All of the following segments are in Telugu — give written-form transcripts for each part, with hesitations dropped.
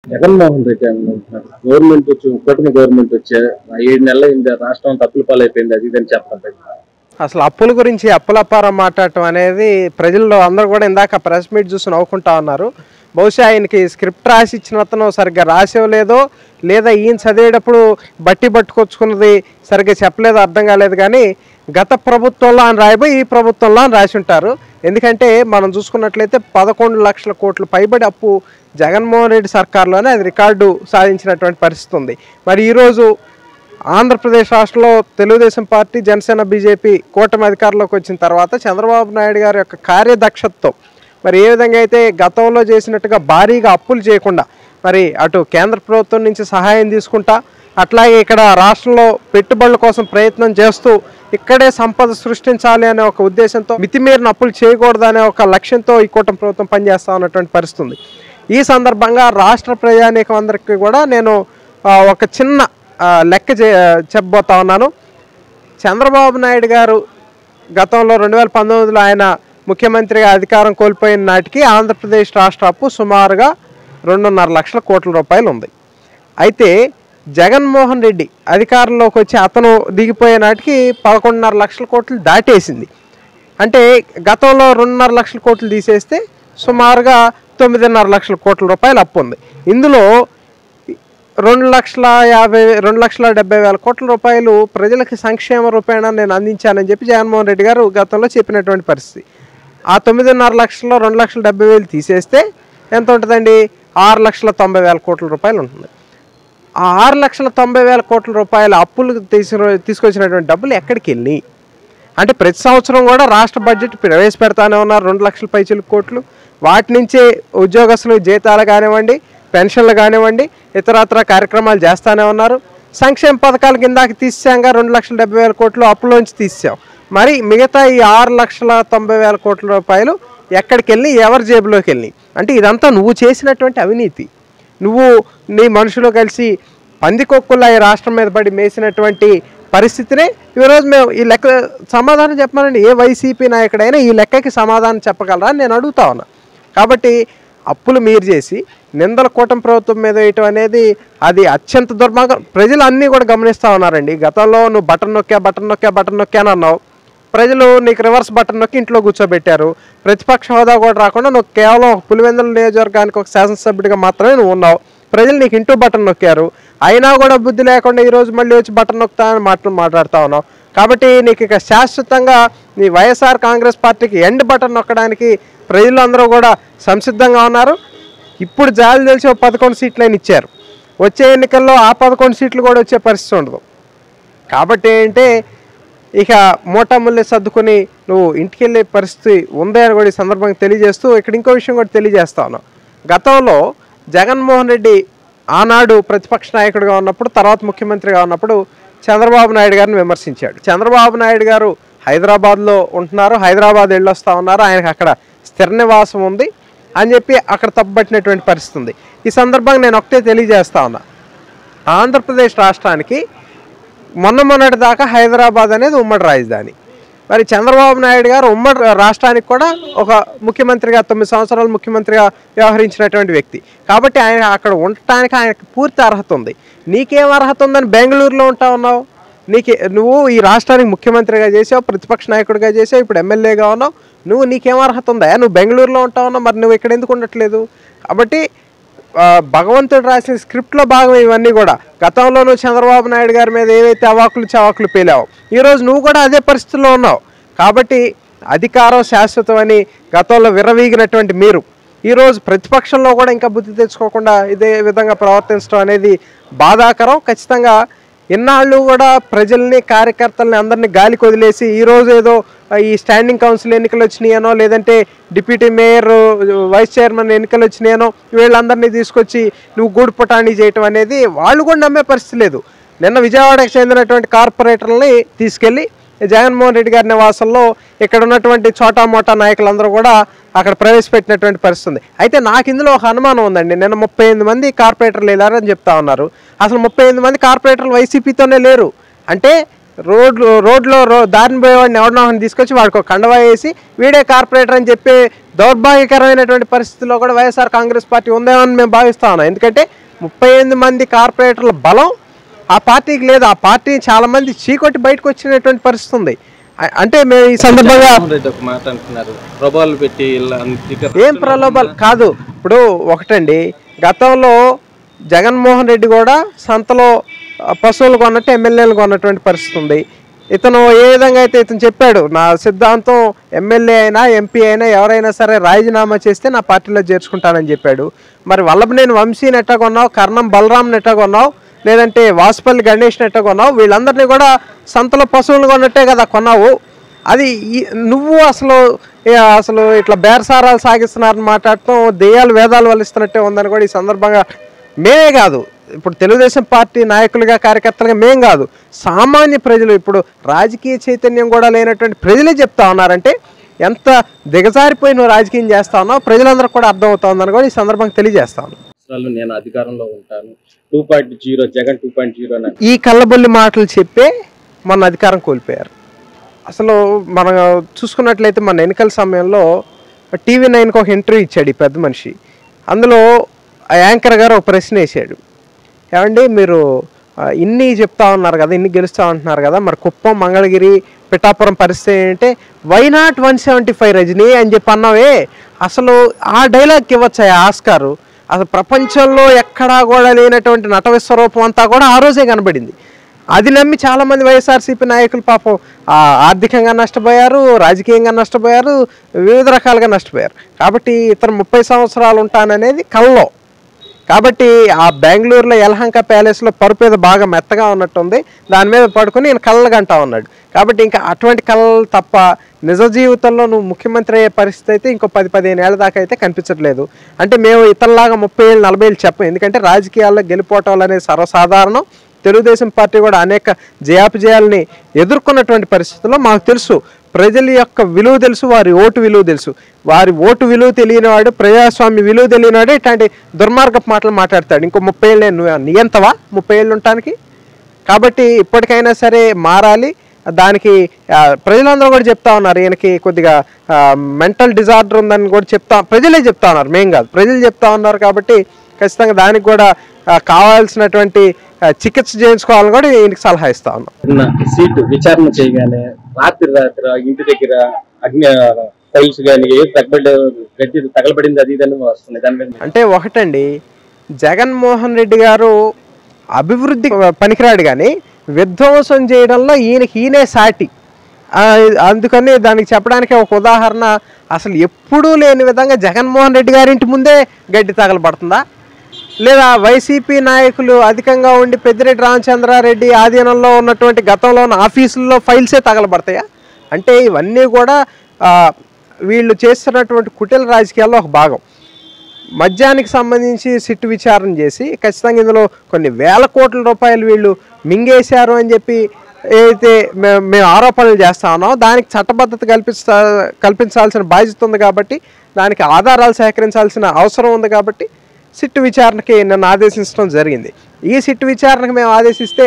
జగన్మోహన్ రెడ్డి అంటున్నారు గవర్నమెంట్ వచ్చి కూటమి గవర్నమెంట్ వచ్చే 7 నెలల అయింది రాష్ట్రం తప్పుల పాలైపోయింది అది ఇదని చెప్పండి. అసలు అప్పుల గురించి అప్పులపారం మాట్లాడటం అనేది ప్రజల్లో అందరూ కూడా ఇందాక ప్రెస్ మీట్ చూసి నవ్వుకుంటా ఉన్నారు. బహుశా ఆయనకి స్క్రిప్ట్ రాసి ఇచ్చిన అతను సరిగ్గా రాసేవలేదో లేదా ఈయన చదివేటప్పుడు బట్టి పట్టుకొచ్చుకున్నది సరిగ్గా చెప్పలేదో అర్థం కాలేదు. కానీ గత ప్రభుత్వంలో అని రాయబోయి ఈ ప్రభుత్వంలో అని రాసి ఉంటారు. ఎందుకంటే మనం చూసుకున్నట్లయితే 11 లక్షల కోట్ల పైబడి అప్పు జగన్మోహన్ రెడ్డి సర్కార్లోనే అది రికార్డు సాధించినటువంటి పరిస్థితి ఉంది. మరి ఈరోజు ఆంధ్రప్రదేశ్ రాష్ట్రంలో తెలుగుదేశం పార్టీ, జనసేన, బీజేపీ కూటమి అధికారంలోకి వచ్చిన తర్వాత చంద్రబాబు నాయుడు గారి యొక్క కార్యదక్షతతో మరి ఏ విధంగా అయితే గతంలో చేసినట్టుగా భారీగా అప్పులు చేయకుండా మరి అటు కేంద్ర ప్రభుత్వం నుంచి సహాయం తీసుకుంటా అట్లాగే ఇక్కడ రాష్ట్రంలో పెట్టుబడుల కోసం ప్రయత్నం చేస్తూ ఇక్కడే సంపద సృష్టించాలి అనే ఒక ఉద్దేశంతో మితిమీరిన అప్పులు చేయకూడదనే ఒక లక్ష్యంతో ఈ కూటమి ప్రభుత్వం పనిచేస్తా ఉన్నటువంటి పరిస్థితి ఉంది. ఈ సందర్భంగా రాష్ట్ర ప్రజానీకం అందరికీ కూడా నేను ఒక చిన్న లెక్క చెప్పబోతా ఉన్నాను. చంద్రబాబు నాయుడు గారు గతంలో 2019లో ఆయన ముఖ్యమంత్రిగా అధికారం కోల్పోయిన నాటికి ఆంధ్రప్రదేశ్ రాష్ట్ర అప్పు సుమారుగా 2.5 లక్షల కోట్ల రూపాయలు ఉంది. అయితే జగన్మోహన్ రెడ్డి అధికారంలోకి వచ్చి అతను దిగిపోయే నాటికి 11.5 లక్షల కోట్లు దాటేసింది. అంటే గతంలో 2.5 లక్షల కోట్లు తీసేస్తే సుమారుగా 9.5 లక్షల కోట్ల రూపాయలు అప్పు ఉంది. ఇందులో 2,70,000 కోట్ల రూపాయలు ప్రజలకి సంక్షేమ రూపేణా నేను అందించానని చెప్పి జగన్మోహన్ రెడ్డి గారు గతంలో చెప్పినటువంటి పరిస్థితి. ఆ 9.5 లక్షల్లో 2,70,000 తీసేస్తే ఎంత ఉంటుందండి? 6,90,000 కోట్ల రూపాయలు ఉంటుంది. ఆ 6,90,000 కోట్ల రూపాయల అప్పులు తీసుకొచ్చినటువంటి డబ్బులు ఎక్కడికి వెళ్ళి అంటే ప్రతి సంవత్సరం కూడా రాష్ట్ర బడ్జెట్ ప్రవేశపెడతానే ఉన్నారు 2 లక్షల పైచిల కోట్లు. వాటి నుంచే ఉద్యోగస్తులు జీతాలు కానివ్వండి, పెన్షన్లు కానివ్వండి, ఇతరత్ర కార్యక్రమాలు చేస్తూనే ఉన్నారు. సంక్షేమ పథకాల కిందకి తీసాంగా 2,70,000 కోట్లు అప్పులోంచి తీసాం. మరి మిగతా ఈ 6,90,000 కోట్ల రూపాయలు ఎక్కడికి వెళ్ళి ఎవరి జేబులోకి వెళ్ళి అంటే ఇదంతా నువ్వు చేసినటువంటి అవినీతి. నువ్వు నీ మనుషులు కలిసి పందికొక్కుల్లా ఈ రాష్ట్రం మీద పడి మేసినటువంటి పరిస్థితినే ఈరోజు మేము ఈ లెక్క సమాధానం చెప్పమనండి. ఏ వైసీపీ నాయకుడైనా ఈ లెక్కకి సమాధానం చెప్పగలరా అని నేను అడుగుతా ఉన్నా. కాబట్టి అప్పులు మీరు చేసి నిందల కూటమి ప్రభుత్వం మీద వేయటం అనేది అది అత్యంత దుర్మార్గం. ప్రజలు అన్నీ కూడా గమనిస్తూ ఉన్నారండి. గతంలో నువ్వు బటన్ నొక్కా అని అన్నావు. ప్రజలు నీకు రివర్స్ బటన్ నొక్కి ఇంట్లో కూర్చోబెట్టారు. ప్రతిపక్ష హోదా కూడా రాకుండా నువ్వు కేవలం పులివెందుల నియోజకవర్గానికి ఒక శాసనసభ్యుడిగా మాత్రమే నువ్వు ఉన్నావు. ప్రజలు నీకు ఇంటూ బటన్ నొక్కారు. అయినా కూడా బుద్ధి లేకుండా ఈరోజు మళ్ళీ వచ్చి బటన్ నొక్కుతానని మాట్లాడుతూ ఉన్నావు. కాబట్టి నీకు ఇక శాశ్వతంగా నీ వైఎస్ఆర్ కాంగ్రెస్ పార్టీకి ఎండ్ బటన్ నొక్కడానికి ప్రజలందరూ కూడా సంసిద్ధంగా ఉన్నారు. ఇప్పుడు జాలి తెలిసి 11 సీట్లని ఇచ్చారు. వచ్చే ఎన్నికల్లో ఆ 11 సీట్లు కూడా వచ్చే పరిస్థితి ఉండదు. కాబట్టి ఏంటంటే ఇక మూటాముల్లి సర్దుకొని నువ్వు ఇంటికి వెళ్ళే పరిస్థితి ఉంది అని కూడా ఈ సందర్భంగా తెలియజేస్తూ ఇక్కడ ఇంకో విషయం కూడా తెలియజేస్తా ఉన్నాం. గతంలో జగన్మోహన్ రెడ్డి ఆనాడు ప్రతిపక్ష నాయకుడిగా ఉన్నప్పుడు, తర్వాత ముఖ్యమంత్రిగా ఉన్నప్పుడు చంద్రబాబు నాయుడు గారిని విమర్శించాడు. చంద్రబాబు నాయుడు గారు హైదరాబాద్లో ఉంటున్నారు, హైదరాబాద్ వెళ్ళొస్తూ ఉన్నారు, ఆయనకు అక్కడ స్థిర నివాసం ఉంది అని చెప్పి అక్కడ తప్పుపట్టినటువంటి పరిస్థితి ఉంది. ఈ సందర్భంగా నేను ఒకటే తెలియజేస్తా ఉన్నా, ఆంధ్రప్రదేశ్ రాష్ట్రానికి మొన్నటి దాకా హైదరాబాద్ అనేది ఉమ్మడి రాజధాని. మరి చంద్రబాబు నాయుడు గారు ఉమ్మడి రాష్ట్రానికి కూడా ఒక ముఖ్యమంత్రిగా 9 సంవత్సరాలు ముఖ్యమంత్రిగా వ్యవహరించినటువంటి వ్యక్తి. కాబట్టి ఆయన అక్కడ ఉండటానికి ఆయనకు పూర్తి అర్హత ఉంది. నీకేం అర్హత ఉందని బెంగళూరులో ఉంటా ఉన్నావు? నువ్వు ఈ రాష్ట్రానికి ముఖ్యమంత్రిగా చేసావు, ప్రతిపక్ష నాయకుడిగా చేసావు, ఇప్పుడు ఎమ్మెల్యేగా ఉన్నావు. నీకేం అర్హత ఉందా? నువ్వు బెంగళూరులో ఉంటా ఉన్నావు, మరి నువ్వు ఇక్కడ ఎందుకు ఉండట్లేదు? కాబట్టి భగవంతుడు రాసిన స్క్రిప్ట్లో భాగం ఇవన్నీ కూడా. గతంలో నువ్వు చంద్రబాబు నాయుడు గారి మీద ఏవైతే అవాకులు చవాకులు పేలావు, ఈరోజు నువ్వు కూడా అదే పరిస్థితుల్లో ఉన్నావు. కాబట్టి అధికారం శాశ్వతం అని గతంలో విర్రవీగినటువంటి మీరు ఈరోజు ప్రతిపక్షంలో కూడా ఇంకా బుద్ధి తెచ్చుకోకుండా ఇదే విధంగా ప్రవర్తించడం అనేది బాధాకరం. ఖచ్చితంగా ఇన్నాళ్ళు కూడా ప్రజల్ని, కార్యకర్తల్ని అందరినీ గాలికి వదిలేసి ఈరోజు ఏదో ఈ స్టాండింగ్ కౌన్సిల్ ఎన్నికలు వచ్చినాయనో లేదంటే డిప్యూటీ మేయర్, వైస్ చైర్మన్ ఎన్నికలు వచ్చినాయనో వీళ్ళందరినీ తీసుకొచ్చి నువ్వు గూడు పుటాణి చేయటం అనేది వాళ్ళు కూడా నమ్మే పరిస్థితి లేదు. నిన్న విజయవాడకు చెందినటువంటి కార్పొరేటర్లని తీసుకెళ్ళి జగన్మోహన్ రెడ్డి గారి నివాసంలో ఇక్కడ ఉన్నటువంటి చోటా మోటా నాయకులందరూ కూడా అక్కడ ప్రవేశపెట్టినటువంటి పరిస్థితి ఉంది. అయితే నాకు ఇందులో ఒక అనుమానం ఉందండి. నిన్న 38 మంది కార్పొరేటర్లు వెళ్ళారని చెప్తా ఉన్నారు. అసలు 38 మంది కార్పొరేటర్లు వైసీపీతోనే లేరు. అంటే రోడ్లో దారిని పోయేవాడిని ఎవరినో తీసుకొచ్చి వాడికి ఒక కండవా వేసి వీడే కార్పొరేటర్ అని చెప్పి దౌర్భాగ్యకరమైనటువంటి పరిస్థితుల్లో కూడా వైఎస్ఆర్ కాంగ్రెస్ పార్టీ ఉందేమని మేము భావిస్తా ఉన్నాం. ఎందుకంటే 38 మంది కార్పొరేటర్ల బలం ఆ పార్టీకి లేదు. ఆ పార్టీ చాలా మంది చీకొట్టి బయటకు వచ్చినటువంటి పరిస్థితి ఉంది. అంటే మేము ఈ సందర్భంగా ఏం ప్రలోభాలు కాదు. ఇప్పుడు ఒకటండి, గతంలో జగన్మోహన్ రెడ్డి కూడా సంతలో పశువులు కొన్నట్టు ఎమ్మెల్యేలు కొన్నటువంటి పరిస్థితి ఉంది. ఇతను ఏ విధంగా అయితే ఇతను చెప్పాడు, నా సిద్ధాంతం ఎమ్మెల్యే అయినా ఎంపీ అయినా ఎవరైనా సరే రాజీనామా చేస్తే నా పార్టీలో చేర్చుకుంటానని చెప్పాడు. మరి వల్లభనేని వంశీని ఎట్టా కొన్నావు, కర్ణం బలరాంని ఎట్టా కొన్నావు, లేదంటే వాసుపల్లి గణేష్ని ఎట్టా కొన్నావు, వీళ్ళందరినీ కూడా సంతలో పశువులు కొన్నట్టే కదా కొన్నావు. అది నువ్వు అసలు ఇట్లా బేరసారాలు సాగిస్తున్నారని మాట్లాడటం దెయ్యాలు వేదాలు వల్లిస్తున్నట్టే ఉందని కూడా ఈ సందర్భంగా మేమే కాదు, ఇప్పుడు తెలుగుదేశం పార్టీ నాయకులుగా కార్యకర్తలుగా మేం కాదు, సామాన్య ప్రజలు, ఇప్పుడు రాజకీయ చైతన్యం కూడా లేనటువంటి ప్రజలే చెప్తా ఉన్నారంటే ఎంత దిగజారిపోయి నువ్వు రాజకీయం చేస్తా ఉన్నావు ప్రజలందరూ కూడా అర్థమవుతా ఉందని కూడా ఈ సందర్భంగా తెలియజేస్తాను. నేను అధికారంలో ఉంటాను 2.0 జగన్ 2.0 ఈ కళ్ళబొల్లి మాటలు చెప్పే మన అధికారం కోల్పోయారు. అసలు మనం చూసుకున్నట్లయితే మన ఎన్నికల సమయంలో TV9కి ఒక ఇంటర్వ్యూ ఇచ్చాడు ఈ పెద్ద మనిషి. అందులో ఆ యాంకర్ గారు ఒక ప్రశ్న వేసాడు, ఏమండి మీరు ఇన్ని చెప్తా ఉన్నారు కదా, ఇన్ని గెలుస్తూ ఉంటున్నారు కదా, మరి కుప్పం మంగళగిరి పిఠాపురం పరిస్థితి ఏంటంటే వై నాట్ 175 రజనీ అని చెప్పి అన్నావే, అసలు ఆ డైలాగ్కి ఇవ్వచ్చా ఆస్కారు? అసలు ప్రపంచంలో ఎక్కడా కూడా లేనటువంటి నట విశ్వరూపం అంతా కూడా ఆ రోజే కనబడింది. అది నమ్మి చాలామంది వైఎస్ఆర్సీపీ నాయకులు పాపం ఆర్థికంగా నష్టపోయారు, రాజకీయంగా నష్టపోయారు, వివిధ రకాలుగా నష్టపోయారు. కాబట్టి ఇతను 30 సంవత్సరాలు ఉంటాననేది కల్లో. కాబట్టి ఆ బెంగళూరులో యలహంక ప్యాలెస్లో పరుపు మీద బాగా మెత్తగా ఉన్నట్టుంది, దాని మీద పడుకుని నేను కళ్ళలు గంటా ఉన్నాడు. కాబట్టి ఇంకా అటువంటి కళలు తప్ప నిజ జీవితంలో నువ్వు ముఖ్యమంత్రి అయ్యే పరిస్థితి అయితే ఇంకో 10-15 ఏళ్ళ దాకా అయితే కనిపించట్లేదు. అంటే మేము ఇతరులాగా 30 ఏళ్ళు 40 ఏళ్ళు చెప్పం, ఎందుకంటే రాజకీయాల్లో గెలిపోవటం అనేది సర్వసాధారణం. తెలుగుదేశం పార్టీ కూడా అనేక జయాపజయాలని ఎదుర్కొన్నటువంటి పరిస్థితుల్లో మాకు తెలుసు, ప్రజల యొక్క విలువ తెలుసు, వారి ఓటు విలువ తెలుసు. వారి ఓటు విలువ తెలియనివాడు, ప్రజాస్వామ్య విలువ తెలియనివాడు ఇట్లాంటి దుర్మార్గపు మాటలు మాట్లాడతాడు. ఇంకో 30 ఏళ్ళే నువ్వు నియంతవా 30 ఏళ్ళు ఉండటానికి? కాబట్టి ఇప్పటికైనా సరే మారాలి. దానికి ప్రజలందరూ కూడా చెప్తా ఉన్నారు, ఈయనకి కొద్దిగా మెంటల్ డిజార్డర్ ఉందని కూడా ప్రజలే చెప్తా ఉన్నారు, మేం కాదు, ప్రజలు చెప్తా ఉన్నారు. కాబట్టి ఖచ్చితంగా దానికి కూడా కావాల్సినటువంటి చికిత్స చేయించుకోవాలని కూడా ఈయనకి సలహా ఇస్తా ఉన్నాం. సీటు విచారణ చేయగానే రాత్రి ఇంటి దగ్గర అగ్ని ఫైల్స్ కానీ తగలబడింది అది ఇదని వస్తుంది. దాని మీద అంటే ఒకటండి, జగన్మోహన్ రెడ్డి గారు అభివృద్ధి పనికిరాడు కానీ విధ్వంసం చేయడంలో ఈయనే సాటి. అందుకని దానికి చెప్పడానికి ఒక ఉదాహరణ, అసలు ఎప్పుడూ లేని విధంగా జగన్మోహన్ రెడ్డి గారింటి ముందే గడ్డి తగలబడుతుందా, లేదా వైసీపీ నాయకులు అధికంగా ఉండి పెద్దిరెడ్డి రామచంద్రారెడ్డి ఆధీనంలో ఉన్నటువంటి గతంలో ఉన్న ఆఫీసుల్లో ఫైల్సే తగలబడతాయా? అంటే ఇవన్నీ కూడా వీళ్ళు చేస్తున్నటువంటి కుటిల రాజకీయాల్లో ఒక భాగం. మద్యానికి సంబంధించి సిట్టు విచారణ చేసి ఖచ్చితంగా ఇందులో కొన్ని వేల కోట్ల రూపాయలు వీళ్ళు మింగేశారు అని చెప్పి ఏదైతే మేము ఆరోపణలు చేస్తా ఉన్నామో దానికి చట్టబద్ధత కల్పించాల్సిన బాధ్యత ఉంది. కాబట్టి దానికి ఆధారాలు సేకరించాల్సిన అవసరం ఉంది. కాబట్టి సిట్టు విచారణకి నన్ను ఆదేశించడం జరిగింది. ఈ సిట్టు విచారణకు మేము ఆదేశిస్తే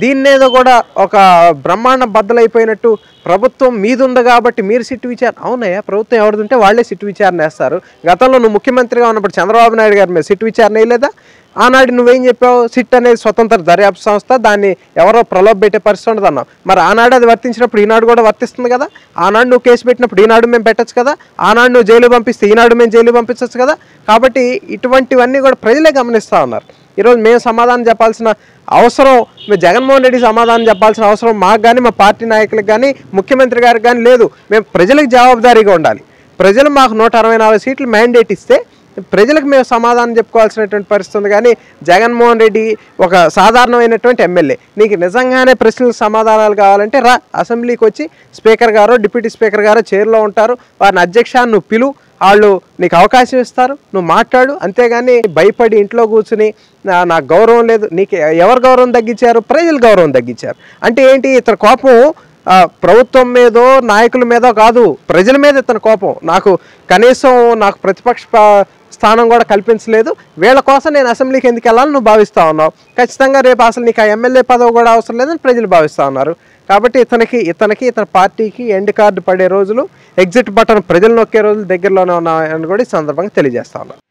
దీన్నేదో కూడా ఒక బ్రహ్మాండం బద్దలైపోయినట్టు ప్రభుత్వం మీదుంది కాబట్టి మీరు సిట్టు విచారణ, అవునయ్యా ప్రభుత్వం ఎవరిదుంటే వాళ్ళే సిట్టు విచారణ వేస్తారు. గతంలో నువ్వు ముఖ్యమంత్రిగా ఉన్నప్పుడు చంద్రబాబు నాయుడు గారి మీద సిట్టు విచారణ వేయలేదా? ఆనాడు నువ్వేం చెప్పావు, సిట్ అనేది స్వతంత్ర దర్యాప్తు సంస్థ, దాన్ని ఎవరో ప్రలోభ పెట్టే పరిస్థితి ఉండదు అన్నావు. మరి ఆనాడు అది వర్తించినప్పుడు ఈనాడు కూడా వర్తిస్తుంది కదా. ఆనాడు నువ్వు కేసు పెట్టినప్పుడు ఈనాడు మేము పెట్టచ్చు కదా, ఆనాడు నువ్వు జైలు పంపిస్తే ఈనాడు మేము జైలు పంపించవచ్చు కదా. కాబట్టి ఇటువంటివన్నీ కూడా ప్రజలే గమనిస్తూ ఉన్నారు. ఈరోజు మేము సమాధానం చెప్పాల్సిన అవసరం, మేము జగన్మోహన్ రెడ్డి సమాధానం చెప్పాల్సిన అవసరం మాకు కానీ మా పార్టీ నాయకులకు కానీ ముఖ్యమంత్రి గారికి కానీ లేదు. మేము ప్రజలకు జవాబుదారీగా ఉండాలి. ప్రజలు మాకు 164 సీట్లు మ్యాండేట్ ఇస్తే ప్రజలకు మేము సమాధానం చెప్పుకోవాల్సినటువంటి పరిస్థితి ఉంది. కానీ జగన్మోహన్ రెడ్డి ఒక సాధారణమైనటువంటి ఎమ్మెల్యే, నీకు నిజంగానే ప్రశ్నలకు సమాధానాలు కావాలంటే రా అసెంబ్లీకి వచ్చి స్పీకర్ గారో డిప్యూటీ స్పీకర్ గారో చైర్లో ఉంటారు, వారిని అధ్యక్షాన్ని నువ్వు పిలు, వాళ్ళు నీకు అవకాశం ఇస్తారు, నువ్వు మాట్లాడు. అంతేగాని భయపడి ఇంట్లో కూర్చుని నాకు గౌరవం లేదు, నీకు ఎవరు గౌరవం తగ్గించారు? ప్రజలు గౌరవం తగ్గించారు. అంటే ఏంటి, ఇతని కోపం ప్రభుత్వం మీదో నాయకుల మీదో కాదు, ప్రజల మీద ఇతని కోపం. కనీసం నాకు ప్రతిపక్ష స్థానం కూడా కల్పించలేదు, వీళ్ళ కోసం నేను అసెంబ్లీకి ఎందుకు వెళ్ళాలని నువ్వు భావిస్తూ ఉన్నావు. ఖచ్చితంగా రేపు అసలు నీకు ఆ ఎమ్మెల్యే పదవి కూడా అవసరం లేదని ప్రజలు భావిస్తూ ఉన్నారు. కాబట్టి ఇతని పార్టీకి ఎండ్ కార్డు పడే రోజులు, ఎగ్జిట్ బటన్ ప్రజలు నొక్కే రోజులు దగ్గరలోనే ఉన్నాయని కూడా ఈ సందర్భంగా తెలియజేస్తా ఉన్నాను.